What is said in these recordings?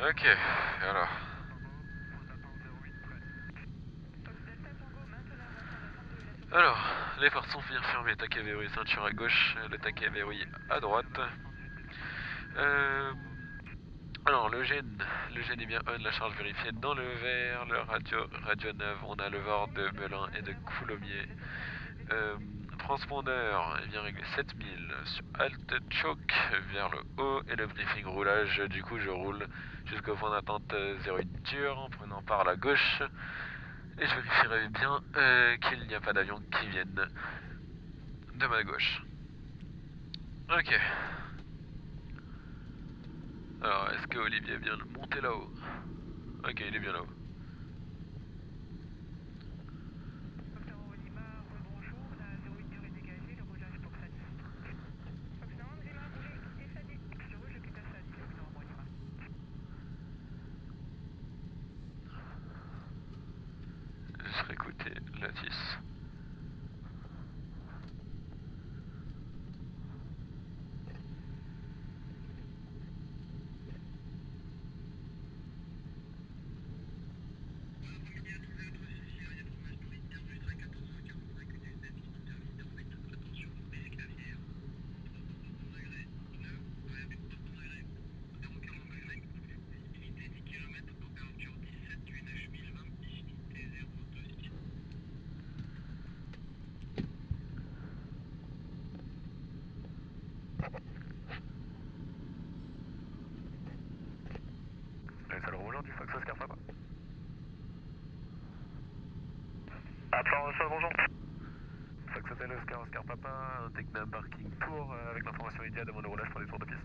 Ok, alors. Alors, les portes sont bien fermées, taquet verrouillé, ceinture à gauche, le taquet verrouillé à droite. Euh, alors, le gène est bien on, la charge vérifiée dans le verre, le radio 9, on a le VOR de Melun et de Coulommiers. Transpondeur est bien réglé 7000 sur Alt Choke vers le haut et le briefing roulage, du coup je roule jusqu'au point d'attente 08 dur en prenant par la gauche et je vérifierai bien qu'il n'y a pas d'avion qui vienne de ma gauche. Ok. Alors est-ce que Olivier est bien monté là-haut? Ok, il est bien là-haut. Je serai écouté la 6. Alors bonjour du Fox Oscar Papa. Appelant sol, bonjour. Fox Hotel Oscar Papa, intègre un parking tour avec l'information immédiate demande de roulage pour des tours de piste.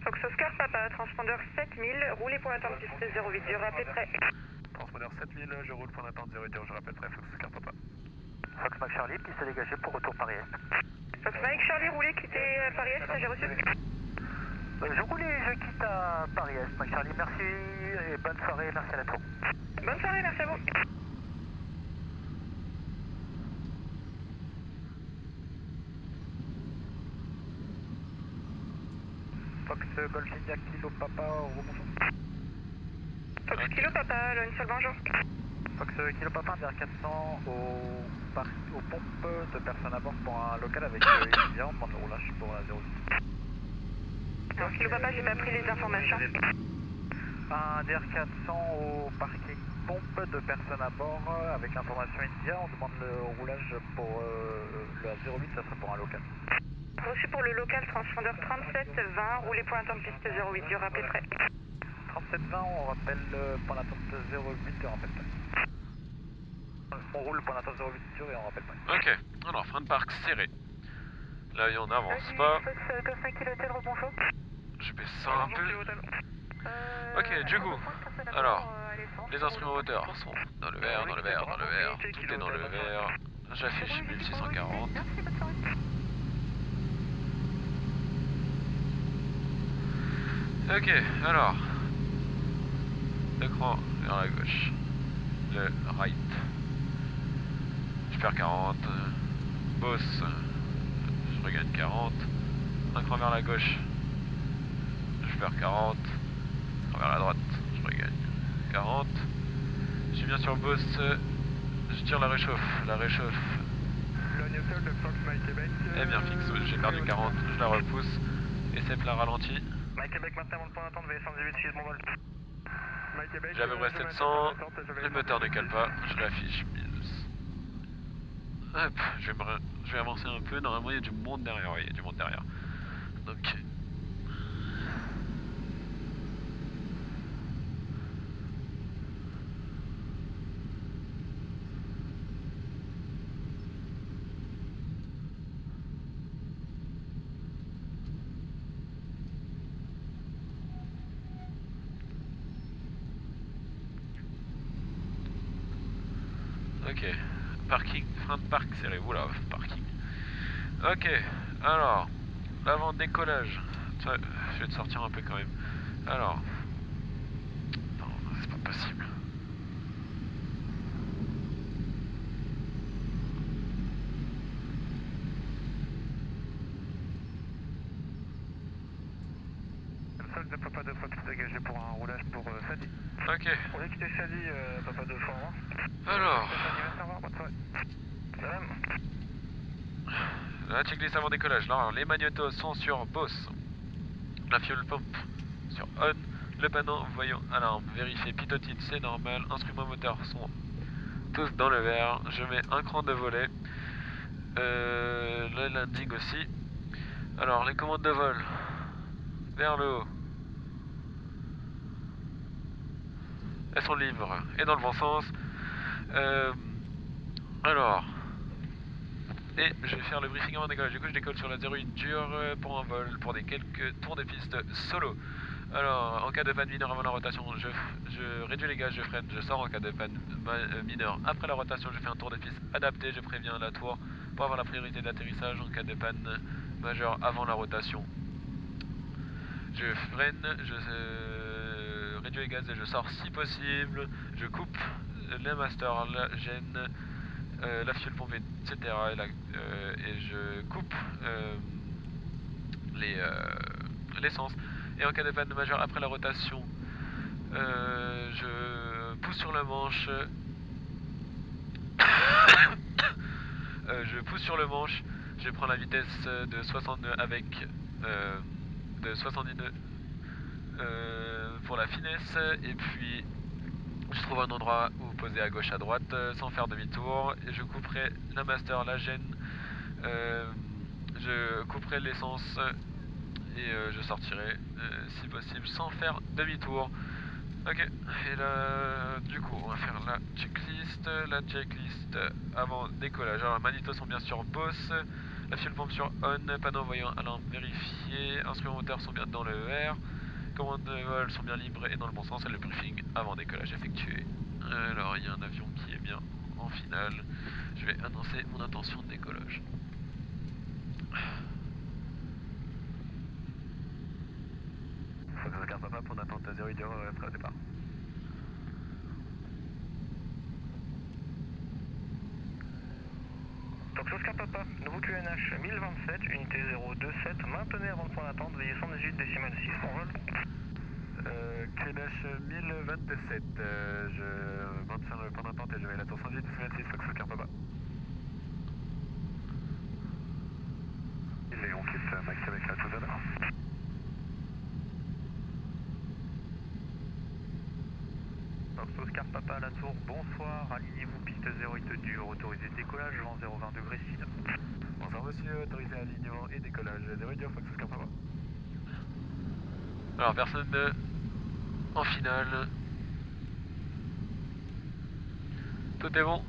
Fox Oscar Papa, transpondeur 7000, roulez pour l'attente piste 08 dur, rappel prêt. Transpondeur 7000, je roule pour l'attente 08 dur, je rappelle prêt, Fox Oscar Papa. Fox Mac Charlie, piste dégagée pour retour Paris-Est. Fox Mike Charlie, roulez, quittez Paris-Est, j'ai reçu. Je roule et je quitte à Paris-Est, Mac Charlie, merci et bonne soirée, merci à la tour. Bonne soirée, merci à vous. Fox Golf India Kilo Papa, rebonjour. Fox Ok. Kilo Papa, une seule bonjour. Fox Kilo Papa, DR 400 aux pompes de personnes à bord pour un local avec Emilia, on demande le roulage pour la 08. Alors Kilo Papa, j'ai pas pris les informations. Un DR 400 au parking pompe de personnes à bord avec information India, on demande le roulage pour la 08, ça serait pour un local. Reçu pour le local, transpondeur 3720, roulez pour l'attente piste 08 dur, rappel prêt. 3720, on rappelle pour l'attente 08 et on rappelle pas. On roule pour l'attente 08 dur et on rappelle pas. Ok, alors frein de parc serré. L'avion n'avance pas. Fox Golf 5 Kilo Hotel, rebonjour. Je baisse ça un peu. Ok, du coup, alors, les instruments moteurs sont dans le vert, dans le vert, dans le vert, tout est dans le vert. J'affiche 1640. Merci, bonne soirée. Ok, alors, l'écran vers la gauche, le right. Je perds 40, boss, je regagne 40. Écran vers la gauche, je perds 40. Écran vers la droite, je regagne 40. Je suis bien sur boss, je tire la réchauffe, est bien fixe, j'ai perdu 40, je la repousse, et c'est la ralentit. Mike Québec, maintenant mon point d'attente, V118, 6 mon vol. J'ai à peu près 700, le moteur ne cale pas, je l'affiche 1000. Hop, je vais avancer un peu, normalement il y a du monde derrière, oui, il y a du monde derrière. Donc... Ok, parking, frein de parc serré, oula, parking. Ok, alors, l'avant décollage. Tiens, je vais te sortir un peu quand même. Alors, non, c'est pas possible. Sol de Papa de Fox dégagé pour un Ok. On est quitté Sally, papa de fort. Alors, Bonne soirée. De même. la checklist avant décollage. Alors, les magnétos sont sur Boss. La fuel pump sur On. Le panneau voyant alarme vérifié pitotite, c'est normal. Instruments moteurs sont tous dans le vert. Je mets un cran de volet. Le landing aussi. Alors, les commandes de vol. Vers le haut. Elles sont libres et dans le bon sens. Alors, et je vais faire le briefing avant décollage. Du coup, je décolle sur la 08 dure pour un vol pour des quelques tours de piste solo. Alors, en cas de panne mineure avant la rotation, je réduis les gaz, je freine, je sors. En cas de panne mineure après la rotation, je fais un tour de piste adapté, je préviens la tour pour avoir la priorité d'atterrissage. En cas de panne majeure avant la rotation, je freine, je réduis les gaz et je sors si possible. Je coupe les master, la gêne, la fuel pompe, etc. Et je coupe l'essence. Et en cas de panne majeure après la rotation, je pousse sur le manche. Je pousse sur le manche. Je prends la vitesse de 60 nœuds avec de 70 nœuds pour la finesse. Et puis je trouve un endroit où poser à gauche à droite sans faire demi-tour. Et je couperai la master, la gêne. Je couperai l'essence et je sortirai si possible sans faire demi-tour. Ok, et là du coup on va faire la checklist avant décollage. Alors les magnétos sont bien sur Boss, la fuel pompe sur On, panneau voyant alarme vérifié, instruments moteurs sont bien dans le vert, commandes de vol sont bien libres et dans le bon sens, et le briefing avant décollage effectué. Alors il y a un avion qui est bien en finale, je vais annoncer mon intention de décollage. Fox Oscar Papa pour d'attente 08 dure, prêt au départ. Fox Oscar Papa, nouveau QNH 1027, unité 027, maintenez avant le point d'attente, veuillez 118 décimal 6 pour vol. QNH 1027, je maintiens le point d'attente et je vais la tour 118 décimal 6, Fox Oscar Papa. Et on quitte Max avec la tout à l'heure. Fox Oscar Papa à la tour, bonsoir, alignez-vous piste 08 dure, autorisé décollage, vent 020 degrés sud. Bonsoir monsieur, autorisé alignement et décollage 08 dur, Fox Oscar Papa. Alors personne en finale. Tout est bon.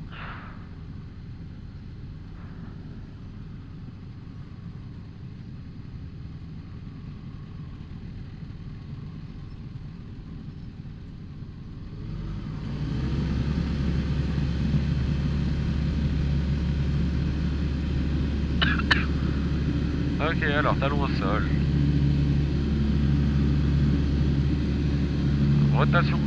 Ok, alors talon au sol. Rotation.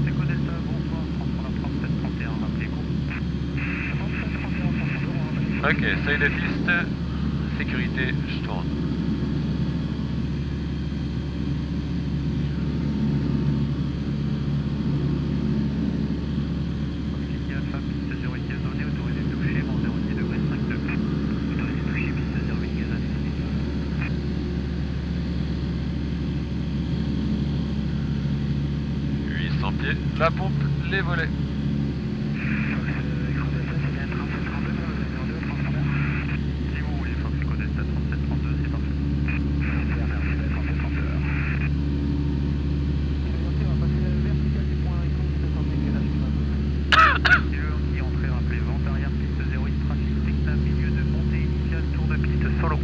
Seco Delta, bonsoir, transpondeur 3731, rappelez-vous. Ok, seuil de piste. Sécurité, je tourne. Fox Alpha, piste 08 gazonnée, autorisé toucher, vent 010 degrés 5 degrés. Autorisé toucher, piste 08 gazonnée. 800 pieds. La pompe, les volets. Si vous voulez, Fox Echo Delta 3732, c'est parfait. Si le qui entrée, rappelez vent arrière, piste 08, trafic Tecnam, milieu de montée initiale, tour de piste solo.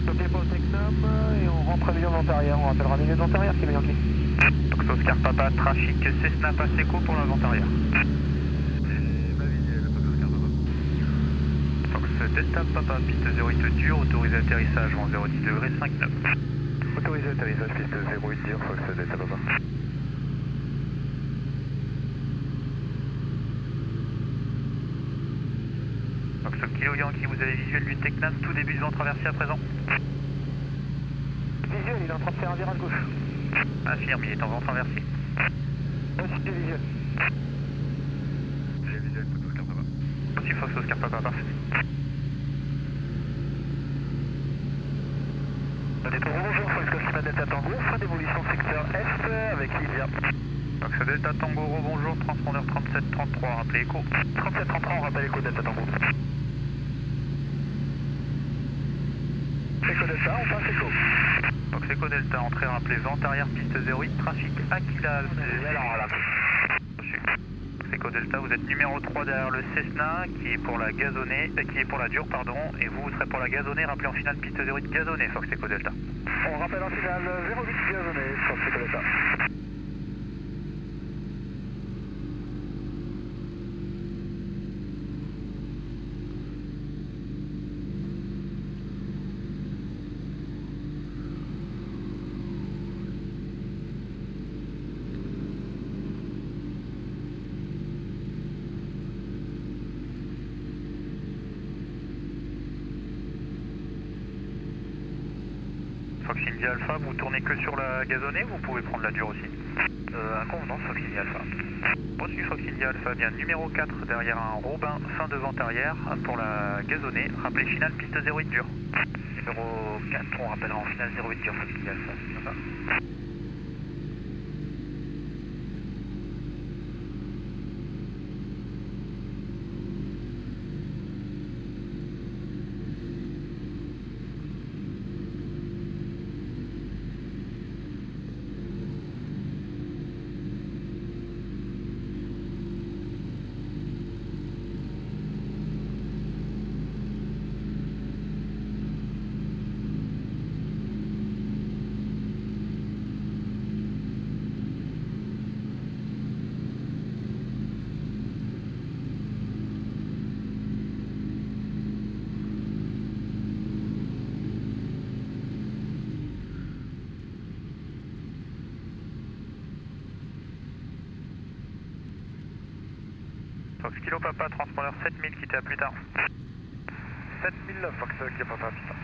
Ok pour Tecnam et on rentre à milieu de vent arrière, on rappellera milieu de vent arrière qui est Yankee. Fox Oscar Papa, trafic Cessna Paseco pour la vente arrière. Et ma visuelle, Fox Oscar Papa. Fox Delta Papa, piste 08 dure, autorisé atterrissage, vent 010 degrés 5 nœuds. Autorisé atterrissage piste 08 dur, Fox Delta Papa. Fox Kilo Yankee, vous avez visuel du Tecnam, tout début de vent traversé à présent. Visuel, il est en train de faire un virage gauche. Affirme, il est en vent traversé. Aussi du visuel. J'ai visuel, Fox Oscar Papa. Aussi Fox Oscar Papa, parfait. Bonjour, Fox Oscar Delta Tango, fin d'évolution secteur Est avec Lydia. Fox Delta Tango, bonjour, transpondeur 3733, rappelez écho. 3733, on rappelle écho Delta Tango. Écho Delta, on passe écho. Fox Echo Delta, entrée rappelée vente arrière, piste 08, trafic Aquila. Fox Echo Delta, vous êtes numéro 3 derrière le Cessna qui est pour la gazonnée, qui est pour la dure, pardon, et vous serez pour la gazonnée, rappelez en finale piste 08 gazonnée, Fox Echo Delta. On rappelle en finale 08 gazonné, Fox Echo Delta. Fox India Alpha, vous tournez que sur la gazonnée, vous pouvez prendre la dure aussi. Inconvenant, Fox India Alpha. Reçu Fox India Alpha, bien numéro 4 derrière un Robin, fin de vente arrière pour la gazonnée, rappelez finale piste 08 dure. Numéro 4, on rappellera en finale 08 dure, Fox India Alpha. Sympa. Fox Kilo Papa, transpondeur 7000, quittez à plus tard. 7000, Fox Kilo Papa, putain.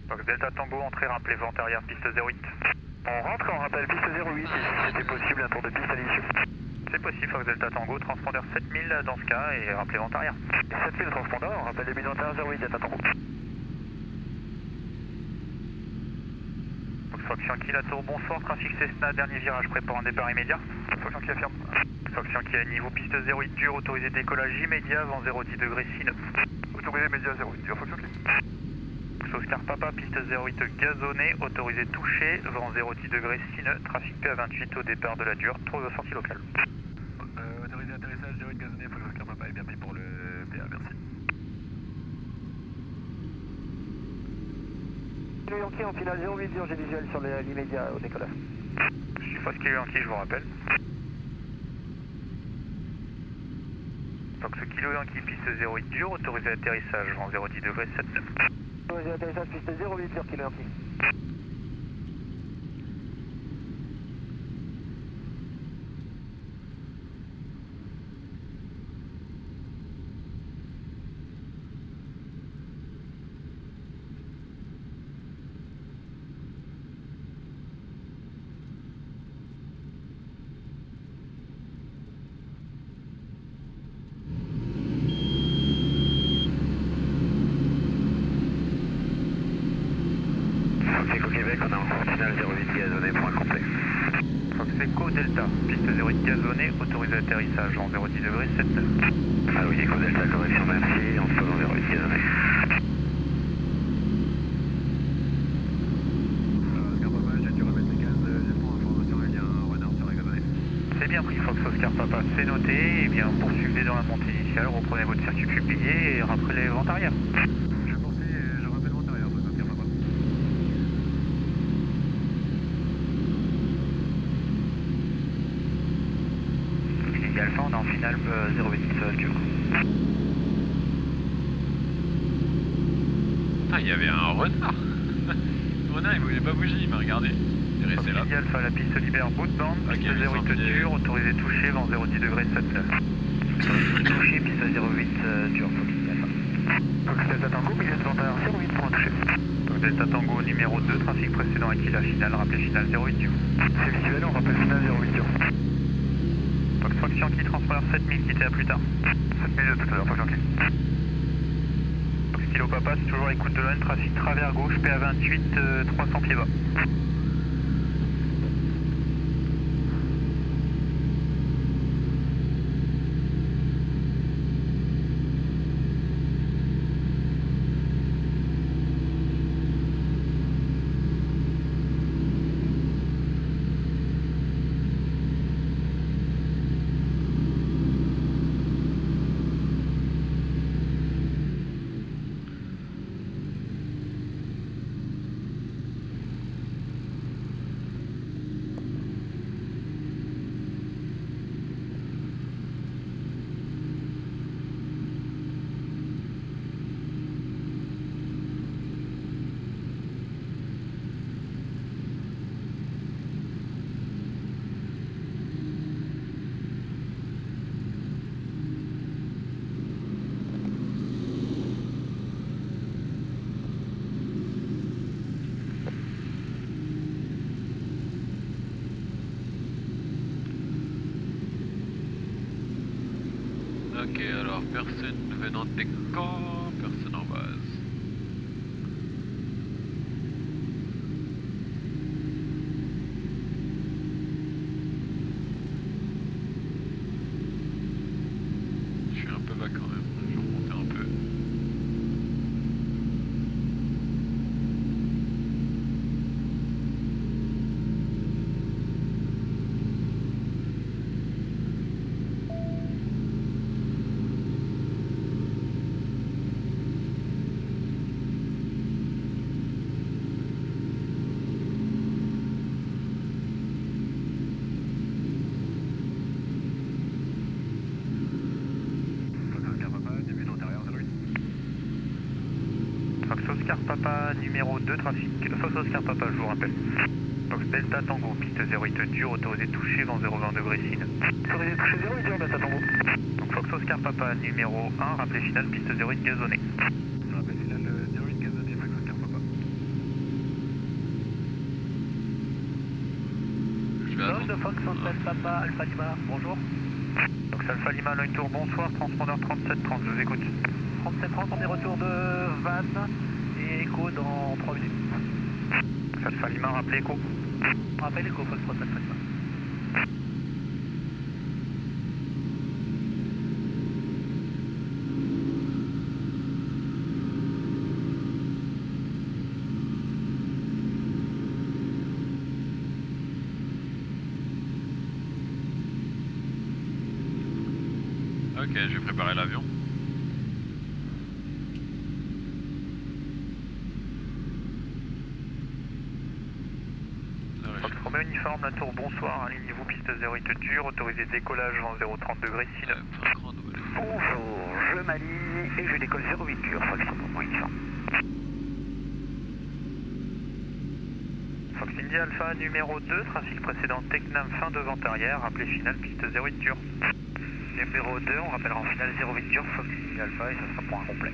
Fox Delta Tango, entrée rappelée vente arrière piste 08. On rentre, on rappelle piste 08, et si c'était possible, un tour de piste à l'issue. C'est possible, Fox Delta Tango, transpondeur 7000 dans ce cas, et rappelez vente arrière. 7000 transpondeur, on rappelle début d'antenne 08, Delta Tango. Fox Yankee, la tour, bonsoir, trafic Cessna, dernier virage, prêt pour un départ immédiat. Fox Yankee affirme. Fox Yankee à niveau piste 08 dur, autorisé décollage immédiat, vent 010 degrés C9. Autorisé média 08 dur, Fox Yankee. Fox Oscar Papa, piste 08 gazonnée, autorisé touché, vent 010 degrés C9, trafic PA28 au départ de la dure, tour de sortie locale. Autorisé atterrissage 08 gazonné, Fox Oscar Papa est bien pris pour le PA, merci. Kilo Yankee en finale 08 dur, j'ai visuel sur l'immédiat au décollage. Je suis Fox Kilo Yankee, je vous rappelle. Fox Kilo Yankee, piste 08 dur, autorisé atterrissage, vent 010 degrés 79. Autorisé atterrissage piste 08 dur, Kilo Yankee. Fox Echo Québec, on a en finale 08 gazonné, point complet. Fox Echo Delta, piste 08 gazonné, autorisé atterrissage, vent 010 degrés 79. Ah oui, Echo Delta, correction, merci, on se pose en 08 gazonné. Oscar Papa, j'ai dû remettre les gaz, j'ai pour information, il y a un renard sur la gazonnée. C'est bien pris, Fox Oscar Papa, c'est noté. Eh bien, poursuivez dans la montée initiale, reprenez votre circuit publié et rappelez les ventes arrière. Je poursuis et je rappelle mon intérieur, Fox Oscar Papa. Ligue Alpha, on est en finale 08 dur. Ah, il y avait un renard. Le renard, il voulait pas bouger, il m'a regardé. C'est là. India Alpha, la piste libère bootbound, piste 08 dur, autorisé touché, vent 010 degrés 79. Touché, piste 08 dur, Fox India Alpha. Fox Delta Tango, milieu de vent arrière 08 pour un touché. Fox Delta Tango numéro 2, trafic précédent acquis la finale, rappelé finale 08 dur. C'est visuel, on rappelle finale 08 dur. Fox Fox Yankee, transpondeur 7000, quittez à plus tard. 7000 tout à l'heure, Fox Yankee. Fox Kilo Papa, c'est toujours l'écoute de l'ON, trafic travers gauche, PA28, 300 pieds bas. Ok, alors personne venant d'Echo, personne en base. Je suis un peu bas quand même, je vais remonter un peu. Fox Oscar Papa numéro 2, trafic. Fox Oscar Papa, je vous rappelle. Fox Delta Tango, piste 08 dur, autorisé touché, vent 020 degrés sine. Autorisé touché 08 dur, Delta Tango. Donc Fox Oscar Papa numéro 1, rappelé finale, piste 08 gazonnée. Rappel final 08 gazonné, Fox Oscar Papa. Je vais attendre. Fox Hotel Papa, Alpha Lima, bonjour. Donc Alpha Lima, Loin Tour, bonsoir, transpondeur 3730, je vous écoute. 3730, on est retour de Vannes et Echo dans 3 minutes. Alpha Lima, rappelez Echo. Rappel Echo, Fox Alpha Lima. Ok, je vais préparer l'avion. Fox Romeo uniforme, la tour, bonsoir, alignez-vous, piste 08 dur, autorisé décollage, vent 030 degrés sine. Bonjour, je m'aligne et je décolle 08 dur, Fox Romeo uniforme. Fox India Alpha numéro 2, trafic précédent Tecnam fin de vente arrière, rappelé finale, piste 08 dur. Numéro 2, on rappellera en finale 08 dur, Fox India Alpha et ça sera pour un complet.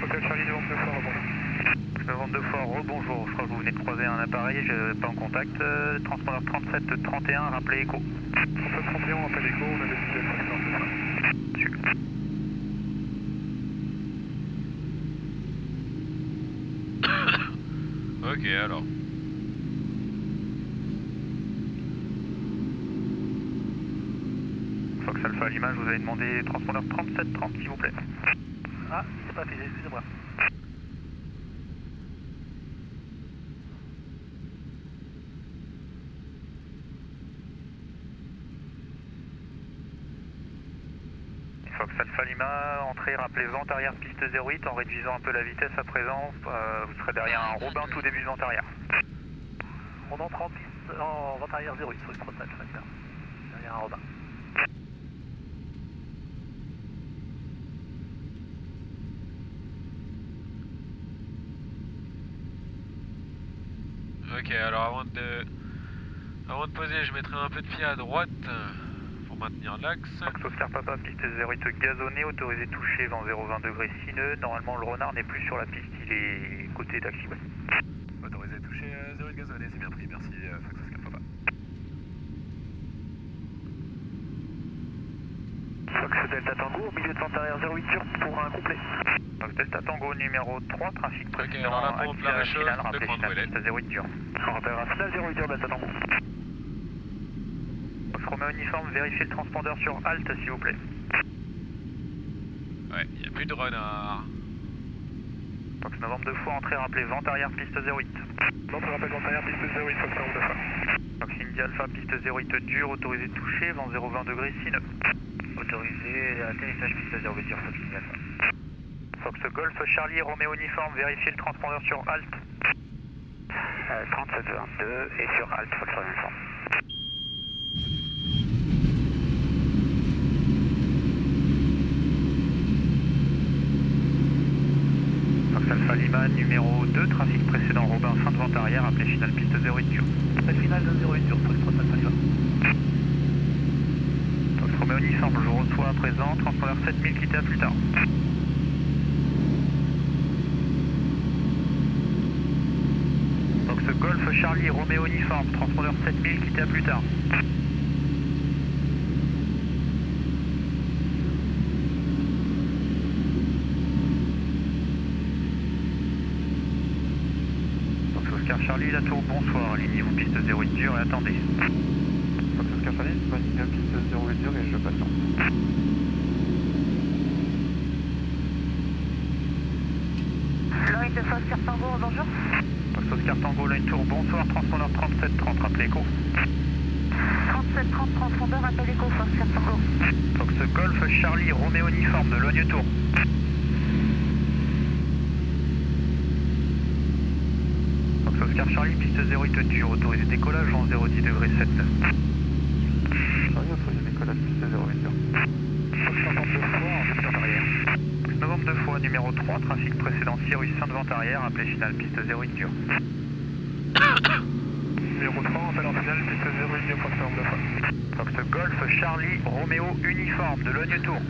Hotel Charlie devant 2 fois, rebonjour. Devant 2 fois, rebonjour. Je crois que vous venez de croiser un appareil, je pas en contact. Transpondeur 3731, rappelez Echo. 3731, on rappelle Echo, on a des visuels Fox Alpha. Ok, alors. Fox Fox Alpha Lima, je vous avais demandé transpondeur 3730 s'il vous plaît. Ah, c'est pas affiché, excusez-moi. Fox Alpha Lima, entrée, rappelez vente arrière piste 08 en réduisant un peu la vitesse à présent. Vous serez derrière un Robin tout début de vente arrière. On entre en piste, en vente arrière 08 sur le Fox Alpha Lima. Derrière un Robin. Ok, alors avant de poser, je mettrai un peu de pied à droite pour maintenir l'axe. Fox Oscar Papa, piste 08 gazonnée, autorisé toucher vent 020 degrés sineux. Normalement le renard n'est plus sur la piste, il est côté taxiway. Autorisé toucher 08 gazonné, c'est bien pris, merci Fox Oscar Papa. Fox Delta Tango, au milieu de vente arrière 08 sur pour un complet. Fox Delta Tango numéro 3, trafic précédent. Ok, alors là pour la réchauffe, final, de rappelez grande final, volée. piste 08 dur. On rappellera final 08 dur Delta Tango. Fox Romeo uniforme, vérifiez le transpondeur sur Alt s'il vous plaît. Ouais, il n'y a plus de renard. Fox Novembre 2 fois, entrée, rappelez vente arrière piste 08. Donc on rappelle vente arrière piste 08, Fox Novembre 2 fois. Fox India Alpha, piste 08 dur, autorisé toucher, vent 020 degrés sineux. Autorisé, atterrissage piste 08 dur, Fox India Alpha. Fox Golf Charlie Romeo uniforme, vérifiez le transpondeur sur Alt. 3722 et sur Alt, Fox Romeo uniforme. Fox Alpha Lima numéro 2, trafic précédent Robin, fin de vente arrière, appelé final piste 08 dur. Appel final de 08 dur, Fox Alpha Lima. Fox Romeo uniforme, je reçois à présent, transpondeur 7000, quittez à plus tard. Fox Golf Charlie Romeo uniforme, transpondeur 7000, quittez à plus tard. Fox Oscar Charlie, la tour, bonsoir, alignez-vous piste 08 dur et attendez. Fox Oscar Charlie, je m'aligne piste 08 dur et je patiente. Line de Fox Oscar Tango, bonjour. Fox Oscar Tango, line tour, bonsoir, transpondeur 3730, rappelez écho. 3730 transpondeur, appel écho, Fox Oscar Tango. Fox Golf Charlie Romeo uniforme de Logne Tour. Fox Oscar Charlie, piste 08 dur, autorisé décollage, vent 010 degrés 7. Charlie, autorisé décollage piste 08 dur. Fox Novembre 2 fois, en vente arrière. Fox Novembre 2 fois, numéro 3, trafic précédent Cyrus, fin de vente arrière, appelé final piste 08 dur. Numéro 3, appel en finale, piste 08 dur, Fox Novembre 2 fois. Fox Golf Charlie Romeo uniforme de Logne Tour.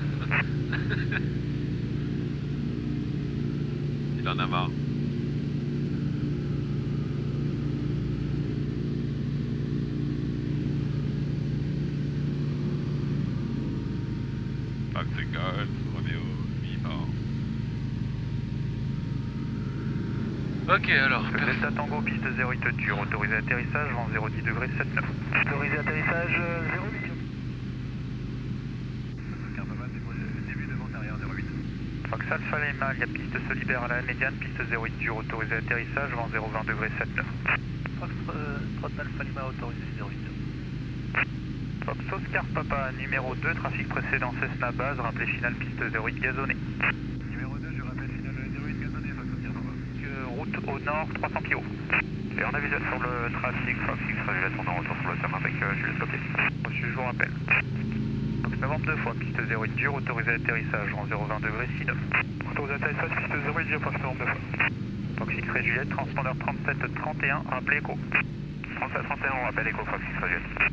Il en a marre. Fox Golf, Romeo, uniforme. Ok, alors. Delta Tango, piste 08 dur, autorisé atterrissage, vent 010 degrés 79. Autorisé atterrissage 08 dur. Oscar Papa, début de vente arrière 08. Fox Alpha Lima, il y a piste se libère à la médiane, piste 08 dur, autorisé atterrissage, vent 020 degrés 79. Fox Alpha Lima, autorisé 08 dur. Fox Oscar Papa, numéro 2, trafic précédent Cessna base, rappelé final piste 08 gazonnée. Numéro 2, je rappelle final 08 gazonné, Fox Oscar Papa. Route au nord, 300 pieds haut. Et on a visuel sur le trafic, Fox X-ray, on est en retour sur le terrain avec Juliette Copier. Reçu, je vous rappelle. Fox Novembre 2 fois, piste 08 dur, autorisé atterrissage, vent 020 degrés 69. Autorisé atterrissage, piste 08 dur, Fox Novembre 2 fois. Fox X-ray Juliette, transpondeur 3731, rappelez écho. 3731, on rappelle écho, Fox X-ray Juliette.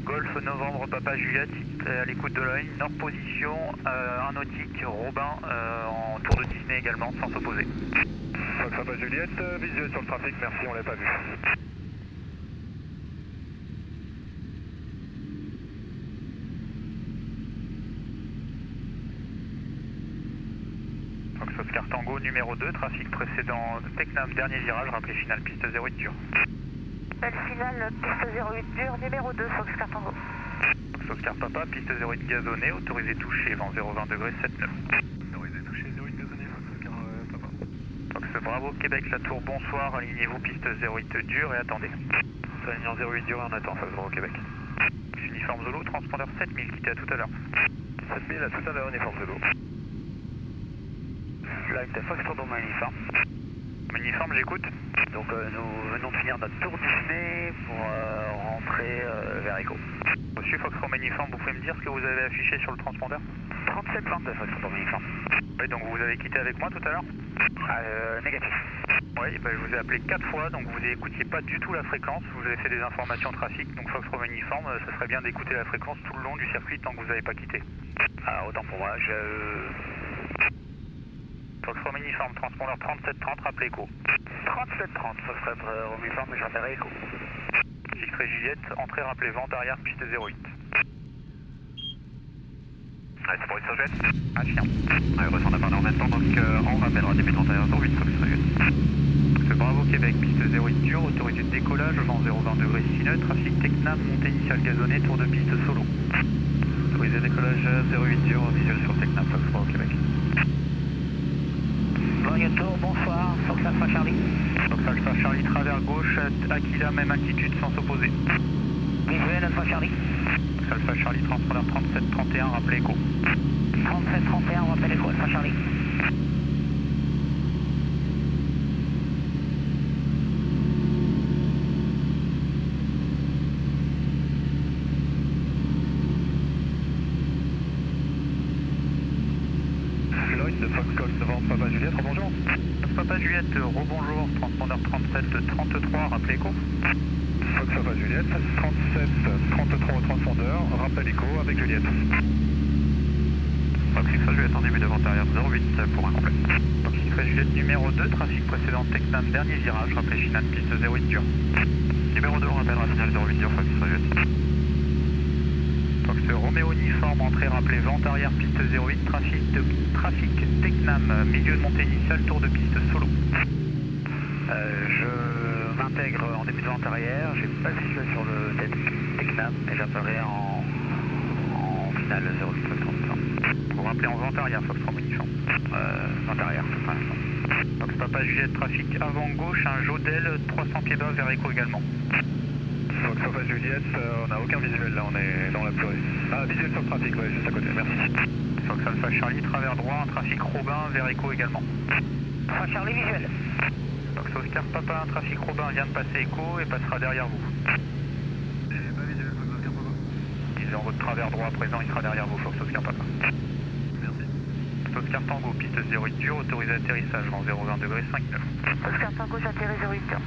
Golf Novembre Papa Juliette, à l'écoute de la ligne, nord position, un nautique, Robin, en tour de Disney également, sans s'opposer. Fox Papa Juliette, visuel sur le trafic, merci, on l'a pas vu. Fox Oscar Tango numéro 2, trafic précédent Tecnam, dernier virage, rappelé final piste 08 dur. Belle finale, piste 08 dur, numéro 2, Fox Oscar Tango. Fox Oscar Papa, piste 08 gazonnée, autorisé touché, vent 020 degrés 79. Autorisé touché, 08 gazonné, Fox Oscar Papa. Fox Bravo, Québec, la tour, bonsoir, alignez-vous, piste 08 dur et attendez. C'est la ligne 08 dur et on attend, Fox Bravo Québec. Uniforme Zulu, transpondeur 7000, quitté à tout à l'heure. 7000 à tout à l'heure, uniforme Zulu. Line de Fox Tango uniforme. Uniforme, j'écoute. Donc nous venons de finir notre tour Disney pour rentrer vers Echo. Monsieur Fox Romain Uniforme, vous pouvez me dire ce que vous avez affiché sur le transpondeur? 3722 Fox Tango uniforme. Oui, donc vous avez quitté avec moi tout à l'heure? Négatif. Oui, ben, je vous ai appelé 4 fois, donc vous n'écoutiez pas du tout la fréquence, vous avez fait des informations trafic, donc Fox Romain Uniforme, ça serait bien d'écouter la fréquence tout le long du circuit tant que vous n'avez pas quitté. Alors autant pour moi, Fox Romain Uniforme, transpondeur 3730, rappelez Echo. 3730 Fox Tango uniforme, je rappellerai Echo. X-Ray Juliette, entrée rappelée vente arrière, piste 08. Allez, c'est pour une surjette. Affirme. Allez, on a parlé en même temps, donc on rappellera début de antérieur 08, Fox Juliette. Fox Bravo Québec, piste 08 dur, autorisé de décollage, vent 020 degrés 6 nœuds, trafic Tecnam, montée initiale gazonnée, tour de piste solo. Autorisé décollage 08 dur, visuel sur Tecnam, Fox Bravo Québec. Bon tour, bonsoir, Fox Alpha Charlie. Fox Alpha Charlie, travers gauche, Aquila, même altitude sans s'opposer. Visuel Alpha Charlie. Fox Alpha Charlie, transpondeur 3731, rappelez Echo. 3731, on rappelle Echo Alpha Charlie. Lloyd de Fox Golf Novembre Papa Juliette, rebonjour. Fox Papa Juliette, rebonjour, transpondeur 3733, rappelez Echo. Fox Papa Juliette, 37 33 au transpondeur, rappel écho avec Juliette. Fox X-Ray Juliette en début de vente arrière 08 pour un complet. Fox X-Ray Juliette numéro 2, trafic précédent Tecnam, dernier virage, rappelé final piste 08 dur. Numéro 2, on rappellera final 08 dur, Fox X-Ray Juliette. Fox Roméo uniforme, entrée rappelée vente arrière piste 08, trafic Tecnam, milieu de montée initiale, tour de piste solo. Je m'intègre en début de vente arrière, j'ai pas le visuel sur le Tecnam, mais j'appellerai en finale 08 Fox Tango. Vous rappelez en vente arrière, Fox Roméo uniforme. Vente arrière, tout simplement. Fox Papa Juliette, trafic avant gauche, un Jodel 300 pieds bas vers Echo également. Fox Papa Juliette, on n'a aucun visuel là, on est dans la purée. Ah, visuel sur le trafic, ouais, juste à côté, merci. Fox Alpha Charlie, travers droit, un trafic Robin vers Echo également. Alpha Charlie visuel. Fox Oscar Papa, un trafic Robin vient de passer Echo et passera derrière vous. Et pas visuel, Fox Oscar Papa. Il est en votre travers droit à présent, il sera derrière vous, Fox Oscar Papa. Merci. Fox Oscar Tango, piste 08 dur, autorisé atterrissage, vent 020 degrés 59. Fox Oscar Tango, j'atterris 08 dur.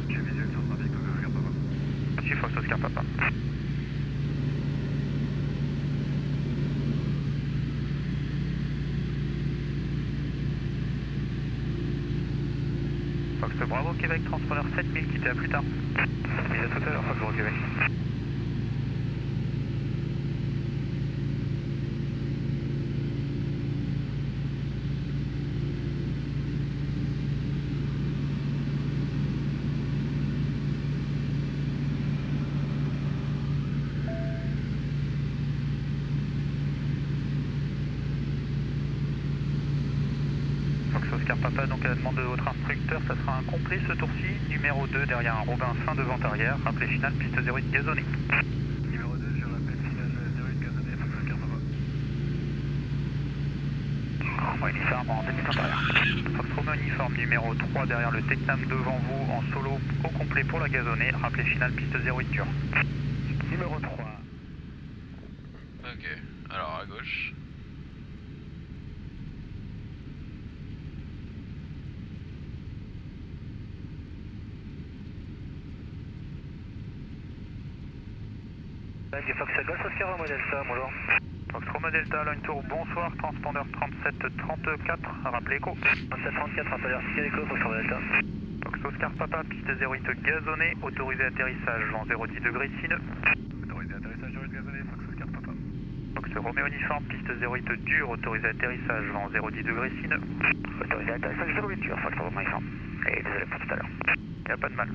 J'ai visuel sur le trafic, Fox Oscar Papa. Merci Fox Oscar Papa. Fox Bravo Québec, transpondeur 7000, quitté à plus tard. Il à tout à l'heure, Fox Bravo Québec. Fox Oscar Papa, donc à la demande de votre instructeur, ça sera un complet ce tour-ci. Numéro 2 derrière un Robin fin de vente arrière, rappelé final piste 08 gazonnée. Numéro 2, je rappelle final 08 gazonné, Fox Oscar Papa. Romain uniforme en début de vente arrière. Fox Romain uniforme numéro 3 derrière le Tecnam devant vous en solo au complet pour la gazonnée, rappelé final piste 08 dur. Numéro 3. Ok, alors à gauche. Du Fox Golf, Oscar Romeo Delta, bonjour. Fox Romeo Delta, Line Tour, bonsoir, transpondeur 3734, rappelez écho. 3734, rappel vertical écho, Fox Romeo Delta. Fox Oscar Papa, piste 08 gazonnée, autorisé atterrissage, vent 010 degrés sineux. Autorisé atterrissage sur une gazonnée, Fox Oscar Papa. Fox Romeo Uniforme, piste 08 dur, autorisé atterrissage, vent 010 degrés sineux. Autorisé atterrissage 08 dur, Fox Romeo Uniforme. Et désolé pour tout à l'heure. Y a pas de mal.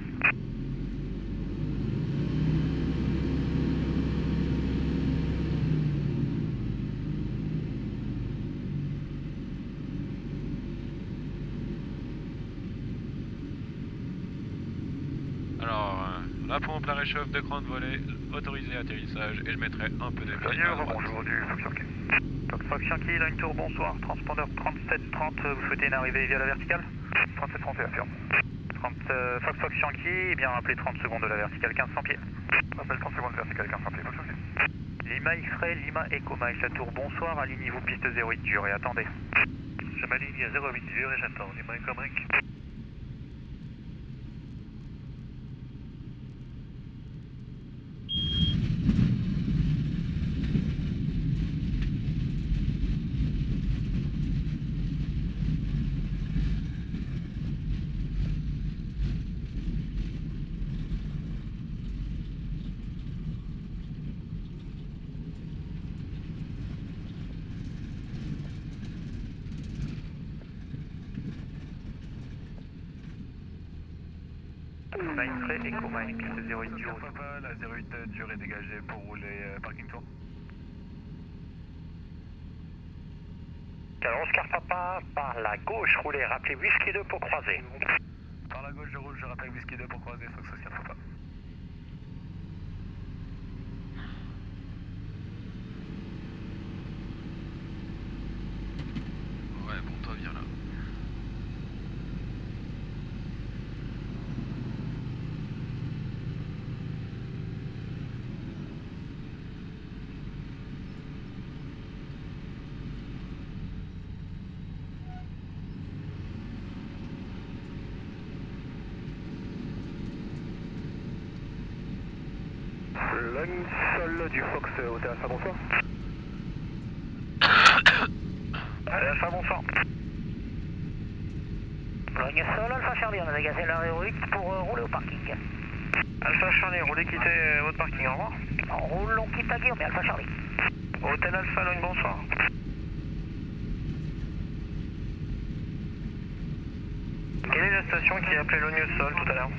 Alors, la pompe, la réchauffe, deux crans de volée, autorisé atterrissage et je mettrai un peu de pied à droite. Bonjour du Fox Yankee. Fox Yankee, Line Tour, bonsoir, transpondeur 3730, vous souhaitez une arrivée via la verticale? 3730 affirme. Fox Yankee, bien rappelé 30 secondes de la verticale 1500 pieds. Rappel 30 secondes verticale 1500 pieds, Fox Yankee. Lima X-Ray, Lima Echo Mike, la tour, bonsoir, alignez-vous piste 08 dur et attendez. Je m'aligne à 08 dur et j'attends. Lima Echo Mike. Lima X-Ray, Echo Mike, piste 08 dur. Papa, la 08 dur est dégagée pour rouler parking tour. Alors Oscar Papa, par la gauche, roulez, rappelez Whisky 2 pour croiser. Par la gauche je roule, je rappelle Whisky 2 pour croiser, Fox Oscar Papa. Ouais, bon, toi viens là. Line sol du Fox Hotel Alpha, bonsoir. Alpha, bonsoir. Ligne sol, Alpha Charlie, on a dégagé la héroïque pour rouler au parking. Alpha Charlie, roulez quitter votre parking, au revoir. On roule, on quitte à Guillaume, mais Alpha Charlie. Hôtel Alpha, Line, bonsoir. Quelle est la station qui a appelé Logne Sol tout à l'heure?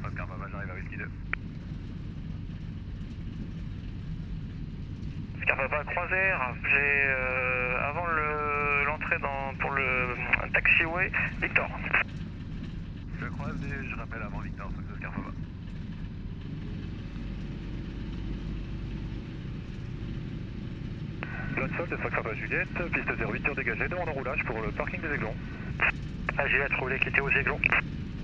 Oscar Papa, j'arrive à Whisky 2. Oscar Papa croisé, rappelez avant l'entrée pour le taxiway, Victor. Je croise et je rappelle avant Victor, Fox Oscar Papa. Line sol de Fox Alpha Juliette, piste 08 dur dégagée, demande en roulage pour le parking des Aiglons. Ah, Juliette, roulez quitter aux Aiglons.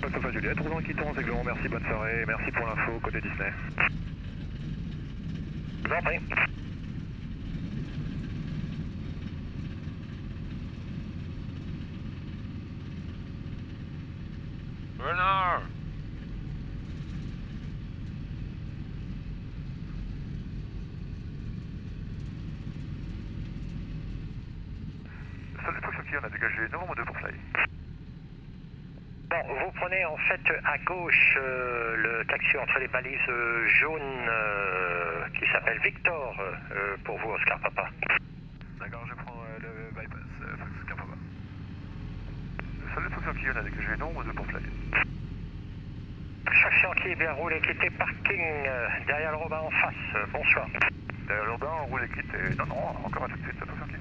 Fox Alpha Juliette, roulant et quittant aux Aiglons, merci, bonne soirée, merci pour l'info côté Disney. Je vous en prie. Renard! Salut Fox Yankee, on a dégagé novembre 2 pour Fly. Bon, vous prenez en fait à gauche le taxi entre les balises jaunes qui s'appelle Victor pour vous, Oscar Papa. D'accord, je prends le bypass, Fox Oscar Papa. Salut Fox Yankee, on a dégagé novembre 2 pour Fly. Fox qui est bien roulé, quittez parking derrière le Robin en face. Bonsoir. Derrière l'urbain, on roule et quitte et... Non, non, encore à tout de suite, Fox Yankee.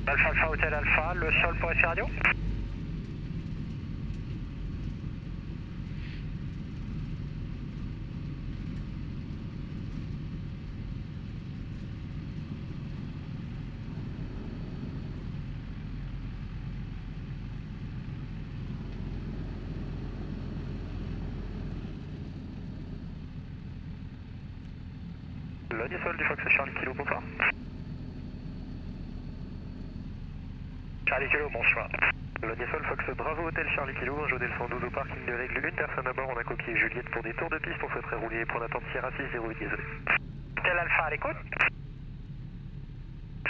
Alpha Alpha Hôtel Alpha, le sol pour SC Radio. Le sol du Fox Charlie Kilo, bonsoir. Charlie Kilo, bonsoir. Le Sol Fox Bravo Hôtel Charlie Kilo, un Jodel 112 au parking de l'Aigle, une personne à bord, on a copié Juliette pour des tours de piste, on souhaiterait rouler, point d'attente Sierra 608, désolé. Hôtel Alpha à l'écoute.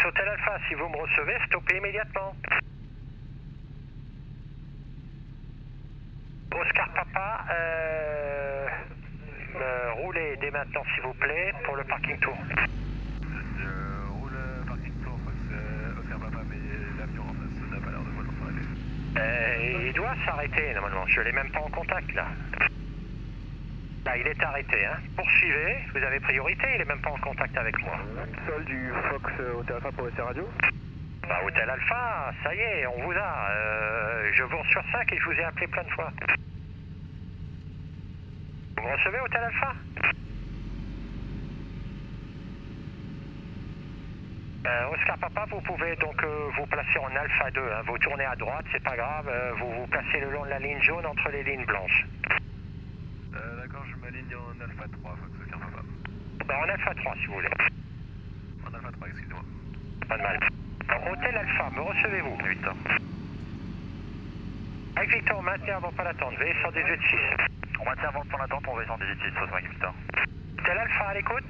Hôtel Alpha, si vous me recevez, stoppez immédiatement. Oscar Papa, roulez dès maintenant s'il vous plaît pour le parking tour. Je roule parking tour, Oscar Papa, mais l'avion en face n'a pas l'air de vouloir s'arrêter. Il doit s'arrêter normalement, je l'ai même pas en contact là. Là, il est arrêté, hein. Poursuivez, vous avez priorité, il est même pas en contact avec moi. Sol du Fox Hôtel Alpha pour SC Radio. Bah, Hôtel Alpha, ça y est, on vous a. Je vous sur 5 et je vous ai appelé plein de fois. Vous me recevez, Hôtel Alpha? Oscar Papa, vous pouvez donc vous placer en Alpha 2, hein. Vous tournez à droite, c'est pas grave, vous vous placez le long de la ligne jaune entre les lignes blanches. D'accord, je m'aligne en Alpha 3, Fox Oscar Papa. Bah, en Alpha 3 si vous voulez. En Alpha 3, excusez-moi. Pas de mal. Alors, Hôtel Alpha, me recevez-vous? Victor. Avec Victor, maintenez avant pas l'attente, veillez sur 18.6. On maintient avant le point d'attente, on va 118.6, 65 Victor. Hôtel Alpha à l'écoute.